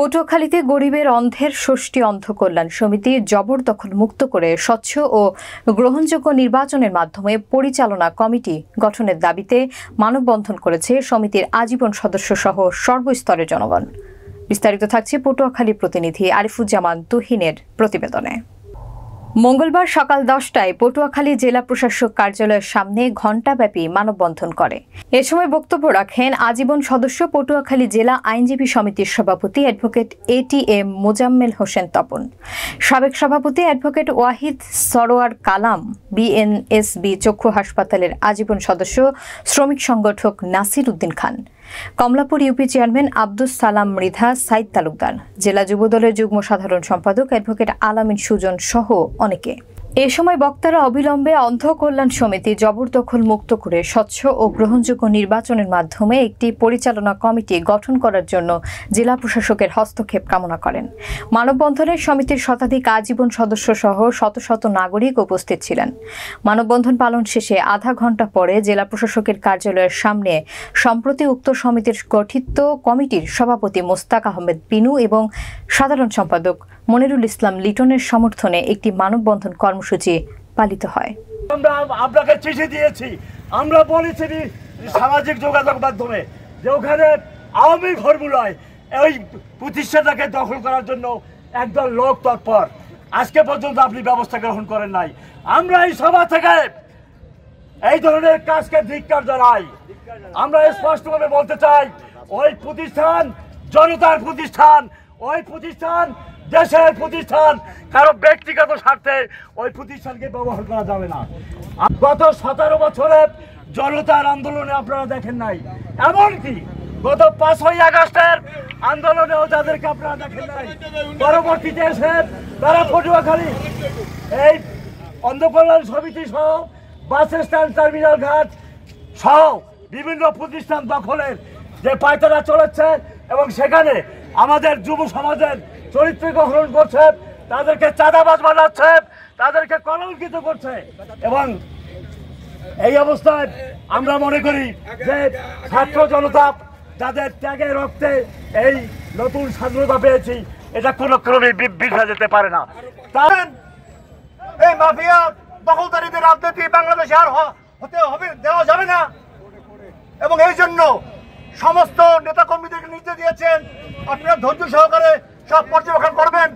পটুয়াখালীতে গরিবের অন্ধের ষষ্ঠী অন্ধ কল্যাণ সমিতি জবরদখল মুক্ত করে স্বচ্ছ ও গ্রহণযোগ্য নির্বাচনের মাধ্যমে পরিচালনা কমিটি গঠনের দাবিতে মানববন্ধন করেছে সমিতির আজীবন সদস্য সহ সর্বস্তরের জনগণ। বিস্তারিত থাকছে পটুয়াখালী প্রতিনিধি আরিফুজ্জামান তুহিনের প্রতিবেদনে। মঙ্গলবার সকাল 10টায় পটুয়াখালী জেলা প্রশাসক কার্যালয়ের সামনে ঘণ্টাব্যাপী মানববন্ধন করে। এ সময় বক্তব্য রাখেন আজীবন সদস্য পটুয়াখালী জেলা আইনজীবী সমিতির সভাপতি অ্যাডভোকেট ATM মোজাম্মেল হোসেন তপন, সাবেক সভাপতি অ্যাডভোকেট ওয়াহিদ সরোয়ার কালাম, BNSB চক্ষু হাসপাতালের আজীবন সদস্য শ্রমিক সংগঠক নাসির উদ্দিন খান, কমলাপুর ইউপি চেয়ারম্যান আব্দুস সালাম মৃধা, সাইদ তালুকদার, জেলা যুবদলের যুগ্ম সাধারণ সম্পাদক অ্যাডভোকেট আলামিন সুজন সহ অনেকে। এ সময় বক্তারা অবিলম্বে অন্ধ কল্যাণ সমিতি জবরদখল মুক্ত করে স্বচ্ছ ও গ্রহণযোগ্য নির্বাচনের মাধ্যমে একটি পরিচালনা কমিটি গঠন করার জন্য জেলা প্রশাসকের হস্তক্ষেপ কামনা করেন। মানববন্ধনে সমিতির শতাধিক আজীবন সদস্য সহ শত শত নাগরিক উপস্থিত ছিলেন। মানববন্ধন পালন শেষে আধা ঘণ্টা পরে জেলা প্রশাসকের কার্যালয়ের সামনে সম্প্রতি উক্ত সমিতির গঠিত কমিটির সভাপতি মোস্তাক আহমেদ বিনু এবং সাধারণ সম্পাদক মনিরুল ইসলাম লিটনের সমর্থনে একটি মানববন্ধন কর্মসূচি পালিত হয়। আমরা আপনাকে চিঠি দিয়েছি, আমরা বলেছি সামাজিক যোগাযোগ মাধ্যমে যে ওখানে আওয়ামী ফর্মুলায় ওই প্রতিষ্ঠানটাকে দখল করার জন্য একদল লোক তৎপর। আজকে পর্যন্ত আপনি ব্যবস্থা গ্রহণ করেন নাই। আমরা এই সভা থেকে এই ধরনের কাজকে ধিক্কার জানাই। আমরা স্পষ্টভাবে বলতে চাই, ওই প্রতিষ্ঠান জনতার প্রতিষ্ঠান, ওই প্রতিষ্ঠান দেশের প্রতিষ্ঠান, কারো ব্যক্তিগত স্বার্থে ওই প্রতিষ্ঠানকে ব্যবহার করা যাবে না। গত 17 বছরে জনতার আন্দোলনে আপনারা দেখেন নাই, এমনকি গত 5ই আগস্টের আন্দোলনেও যাদেরকে আপনারা দেখেন নাই, পরবর্তীতে এসে তারা পটুয়াখালী এই অন্ধ কল্যাণ সমিতি সহ বাস স্ট্যান্ড, টার্মিনাল ঘাট সহ বিভিন্ন প্রতিষ্ঠান দখলের যে পায়তারা চলেছে এবং সেখানে আমাদের যুব সমাজের চরিত্র গ্রহণ করছে, তাদেরকে চাঁদাবাজ বানাচ্ছে, তাদেরকে কলঙ্কিত করছে। এবং এই অবস্থায় আমরা মনে করি যে ছাত্র জনতা যাদের ত্যাগে রক্তে এই নতুন স্বাধীনতা পেয়েছি, এটা কোনো ক্রমে বিভ্রাট যেতে পারে না। এই মাফিয়া দখলদারিদের রাজনীতি বাংলাদেশে আর হতে হবে দেওয়া যাবে না। এবং এই জন্য সমস্ত নেতাকর্মীদেরকে নির্দেশ দিয়েছেন, আপনারা ধৈর্য সহকারে সব পর্যবেক্ষণ করবেন।